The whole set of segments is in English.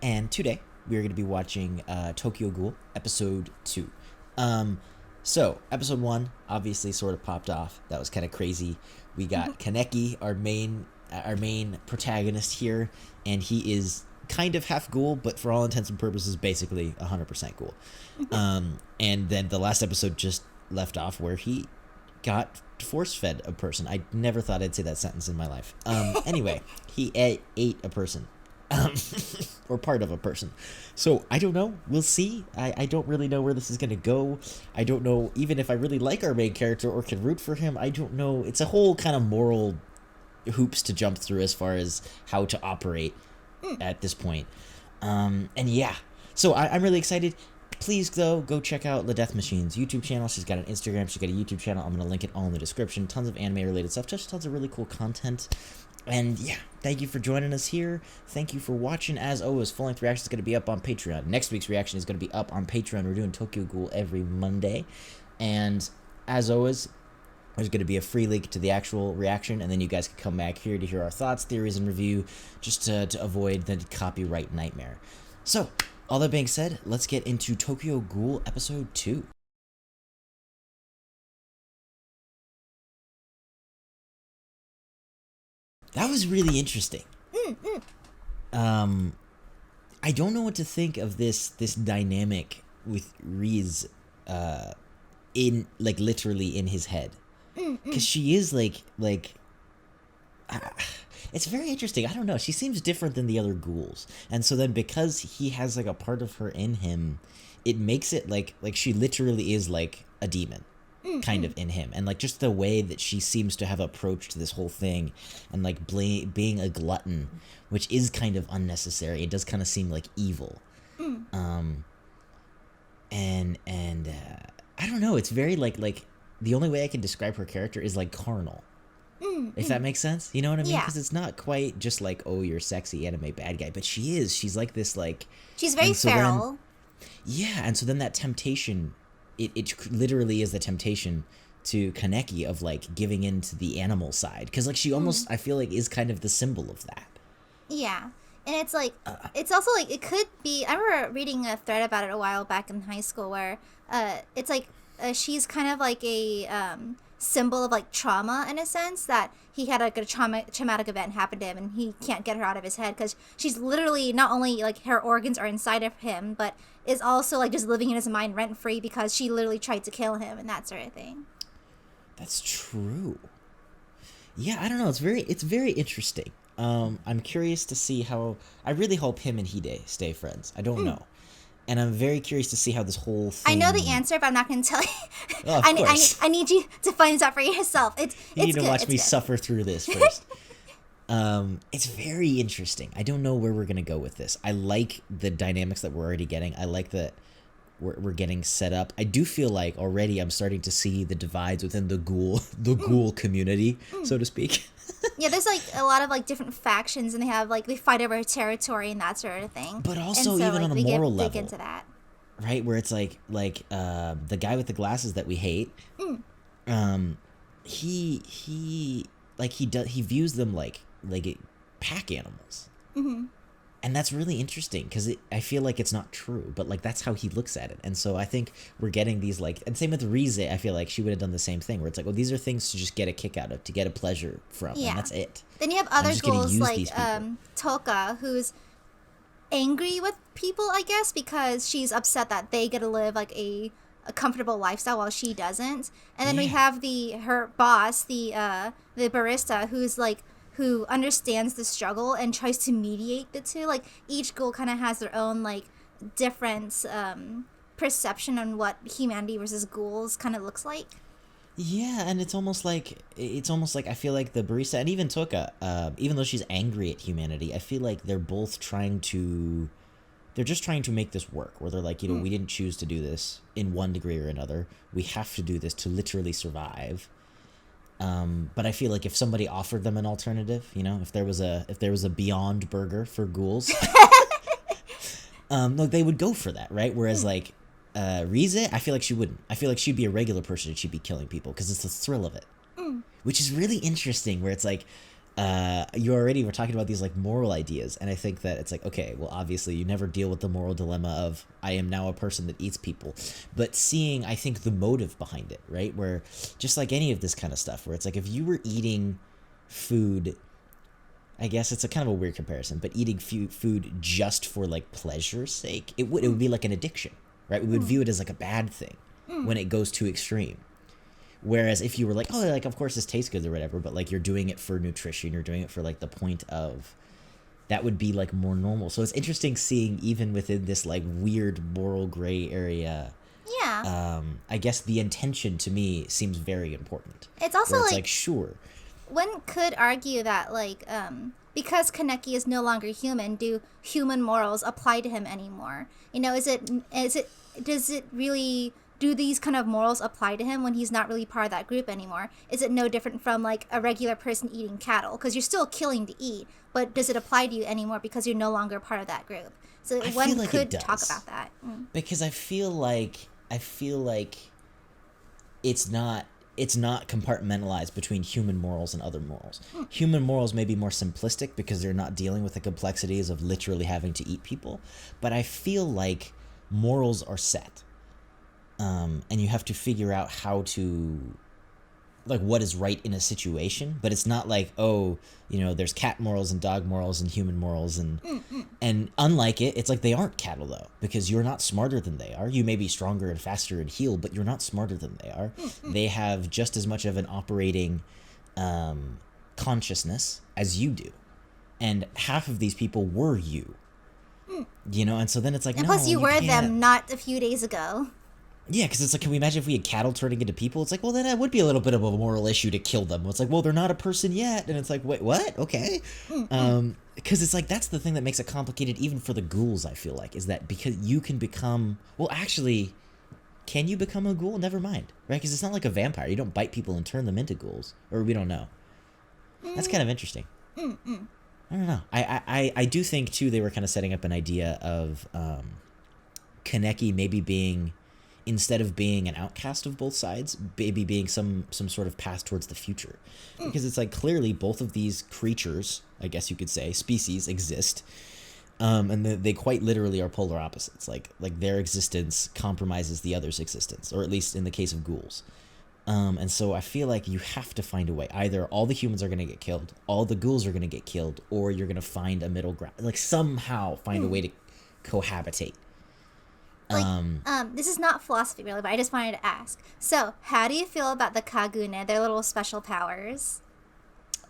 and today we are going to be watching Tokyo Ghoul episode 2. So episode 1 obviously sort of popped off. That was kind of crazy. We got Kaneki, our main protagonist here, and he is kind of half ghoul, but for all intents and purposes, basically 100% ghoul. And then the last episode just left off where he got force-fed a person. I never thought I'd say that sentence in my life. Anyway, he ate a person. Or part of a person. So, I don't know. We'll see. I don't really know where this is going to go. I don't know even if I really like our main character or can root for him. I don't know. It's a whole kind of moral hoops to jump through as far as how to operate at this point. And yeah. So, I'm really excited. Please, though, go check out La Death Machine's YouTube channel. She's got an Instagram. She's got a YouTube channel. I'm going to link it all in the description. Tons of anime-related stuff. Just tons of really cool content. And yeah, thank you for joining us here. Thank you for watching. As always, full-length reaction is going to be up on Patreon. Next week's reaction is going to be up on Patreon. We're doing Tokyo Ghoul every Monday. And as always, there's going to be a free link to the actual reaction, and then you guys can come back here to hear our thoughts, theories, and review, just to avoid the copyright nightmare. So, all that being said, let's get into Tokyo Ghoul episode 2. That was really interesting. I don't know what to think of this dynamic with Riz, in like literally in his head, because she is like it's very interesting. I don't know. She seems different than the other ghouls, and so then because he has like a part of her in him, it makes it like she literally is like a demon. Kind of in him, and like just the way that she seems to have approached this whole thing, and like being a glutton, which is kind of unnecessary. It does kind of seem like evil. And I don't know. It's very like the only way I can describe her character is like carnal. If that makes sense, you know what I mean? Yeah. Because it's not quite just like, oh, you're sexy anime bad guy, but she's like this like. She's very feral. Yeah, and so then that temptation. It literally is the temptation to Kaneki of like giving in to the animal side, because like she almost I feel like is kind of the symbol of that. Yeah, and it's like it's also like it could be. I remember reading a thread about it a while back in high school where it's like she's kind of like a symbol of like trauma in a sense, that he had like a traumatic event happen to him and he can't get her out of his head, because she's literally not only like her organs are inside of him, but is also like just living in his mind rent free because she literally tried to kill him and that sort of thing. That's true. Yeah, I don't know. It's very interesting. I'm curious to see how. I really hope him and Hide stay friends. I don't know. And I'm very curious to see how this whole thing... I know the answer, but I'm not going to tell you. Oh, of course. I need you to find this out for yourself. You need to watch me suffer through this first. It's very interesting. I don't know where we're going to go with this. I like the dynamics that we're already getting. I like that we're getting set up. I do feel like already I'm starting to see the divides within the ghoul community, so to speak. Yeah, there's like a lot of like different factions, and they fight over territory and that sort of thing. But also and so, even like, on a moral level, dig into that, right? Where it's like the guy with the glasses that we hate, he views them like pack animals, and that's really interesting because I feel like it's not true, but like that's how he looks at it. And so I think we're getting these like, and same with Rize, I feel like she would have done the same thing, where it's like, oh, these are things to just get a kick out of, to get a pleasure from, and that's it. Then you have other ghouls like Toka, who's angry with people, I guess, because she's upset that they get to live like a comfortable lifestyle while she doesn't. And then we have her boss, the barista, who understands the struggle and tries to mediate the two. Like, each ghoul kind of has their own, like, different perception on what humanity versus ghouls kind of looks like. Yeah, and it's almost like I feel like the barista and even Toka, even though she's angry at humanity, I feel like they're both they're just trying to make this work, where they're like, you know, we didn't choose to do this in one degree or another. We have to do this to literally survive. But I feel like if somebody offered them an alternative, you know, if there was a Beyond Burger for ghouls, like they would go for that, right? Whereas like Rize, I feel like she wouldn't. I feel like she'd be a regular person and she'd be killing people because it's the thrill of it, which is really interesting. Where it's like, you already were talking about these like moral ideas, and I think that it's like, okay, well, obviously you never deal with the moral dilemma of I am now a person that eats people, but seeing, I think, the motive behind it, right? Where just like any of this kind of stuff, where it's like if you were eating food, I guess it's a kind of a weird comparison, but eating food just for like pleasure's sake, it would be like an addiction, right? We would view it as like a bad thing when it goes too extreme. Whereas if you were like, oh, like, of course this tastes good or whatever, but like you're doing it for nutrition, you're doing it for like the point of, that would be like more normal. So it's interesting seeing even within this like weird moral gray area. Yeah. I guess the intention to me seems very important. It's also like sure. One could argue that like because Kaneki is no longer human, do human morals apply to him anymore? You know, does it really, do these kind of morals apply to him when he's not really part of that group anymore? Is it no different from like a regular person eating cattle? Because you're still killing to eat, but does it apply to you anymore because you're no longer part of that group? So one could talk about that. Because I feel like it's not compartmentalized between human morals and other morals. Human morals may be more simplistic because they're not dealing with the complexities of literally having to eat people, but I feel like morals are set. And you have to figure out how to, like, what is right in a situation, but it's not like, oh, you know, there's cat morals and dog morals and human morals, and unlike it, it's like they aren't cattle though, because you're not smarter than they are. You may be stronger and faster and heal, but you're not smarter than they are. They have just as much of an operating consciousness as you do, and half of these people were you. You know, and so then it's like, and no, plus you were them not a few days ago. Yeah, because it's like, can we imagine if we had cattle turning into people? It's like, well, then that would be a little bit of a moral issue to kill them. It's like, well, they're not a person yet. And it's like, wait, what? Okay. Because it's like, that's the thing that makes it complicated even for the ghouls, I feel like, is that because you can become, well, actually, can you become a ghoul? Never mind, right? Because it's not like a vampire. You don't bite people and turn them into ghouls. Or we don't know. That's kind of interesting. I don't know. I do think, too, they were kind of setting up an idea of Kaneki maybe being, instead of being an outcast of both sides, maybe being some sort of path towards the future. Because it's like, clearly both of these creatures, I guess you could say, species, exist. And they quite literally are polar opposites. Like their existence compromises the other's existence, or at least in the case of ghouls. And so I feel like you have to find a way. Either all the humans are going to get killed, all the ghouls are going to get killed, or you're going to find a middle ground. Like, somehow find a way to cohabitate. Like, this is not philosophy really, but I just wanted to ask. So, how do you feel about the Kagune, their little special powers?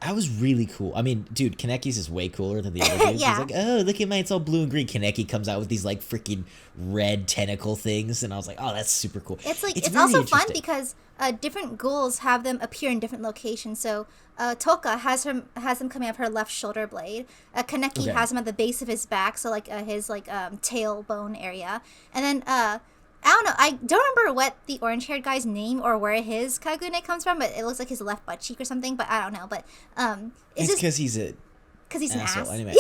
That was really cool. I mean, dude, Kaneki's is way cooler than the other dudes. Yeah. It's like, oh, look at mine, it's all blue and green. Kaneki comes out with these, like, freaking red tentacle things, and I was like, oh, that's super cool. It's like, it's also fun because different ghouls have them appear in different locations. So, Toka has them coming up her left shoulder blade. Kaneki has him at the base of his back, so like his tailbone area. And then I don't know, I don't remember what the orange-haired guy's name or where his Kagune comes from, but it looks like his left butt cheek or something. But I don't know. But it's because he's an ass. Anyway.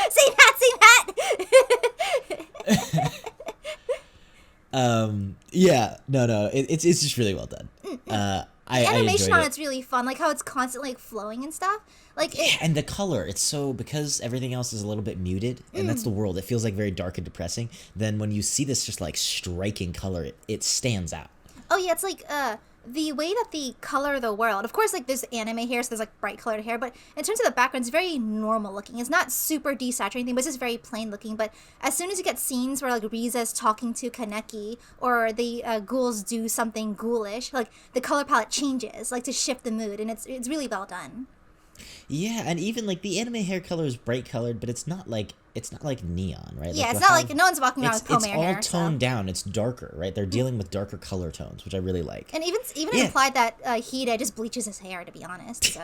Same hat. Yeah, no, it's just really well done. The animation on it's really fun, like how it's constantly like flowing and stuff. And the color, it's so, because everything else is a little bit muted, and that's the world. It feels like very dark and depressing. Then when you see this just like striking color, it stands out. Oh yeah, it's like the way that the color of the world. Of course, like there's anime hair, so there's like bright colored hair, but in terms of the background, it's very normal looking. It's not super desaturating, but it's just very plain looking. But as soon as you get scenes where like Riza's talking to Kaneki, or the ghouls do something ghoulish, like the color palette changes, like to shift the mood, and it's really well done. Yeah, and even like the anime hair color is bright colored, but it's not like neon, right? Yeah, like, it's not like no one's walking around with comb hair. It's all toned down. It's darker, right? They're dealing with darker color tones, which I really like. And even implied that Hida just bleaches his hair, to be honest. So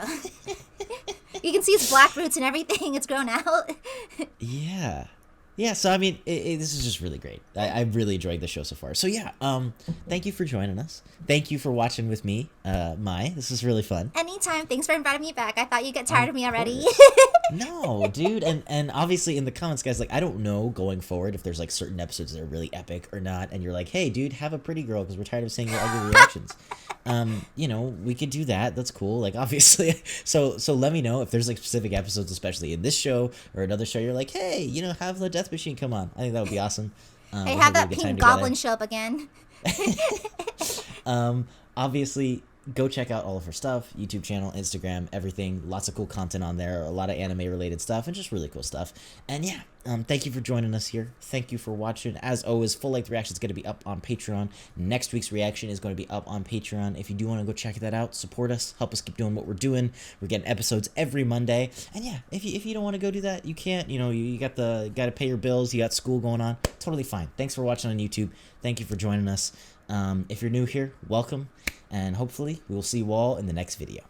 you can see his black roots and everything. It's grown out. Yeah, so I mean, this is just really great. I really enjoyed the show so far. So yeah, thank you for joining us. Thank you for watching with me, Mai. This was really fun. Anytime. Thanks for inviting me back. I thought you'd get tired of me already. No, dude, and obviously in the comments, guys, like I don't know going forward if there's like certain episodes that are really epic or not, and you're like, hey, dude, have a pretty girl because we're tired of seeing your ugly reactions. You know, we could do that. That's cool. Like obviously, so let me know if there's like specific episodes, especially in this show or another show. You're like, hey, you know, have the Death Machine come on. I think that would be awesome. Hey, have that pink goblin show up again. Obviously, go check out all of her stuff, YouTube channel, Instagram, everything. Lots of cool content on there, a lot of anime related stuff, and just really cool stuff. And yeah, thank you for joining us here. Thank you for watching. As always, full length reaction is going to be up on Patreon. Next week's reaction is going to be up on Patreon. If you do want to go check that out, support us, help us keep doing what we're doing. We're getting episodes every Monday. And yeah, if you don't want to go do that, you can't. You know, you got to pay your bills. You got school going on. Totally fine. Thanks for watching on YouTube. Thank you for joining us. If you're new here, welcome. And hopefully we will see you all in the next video.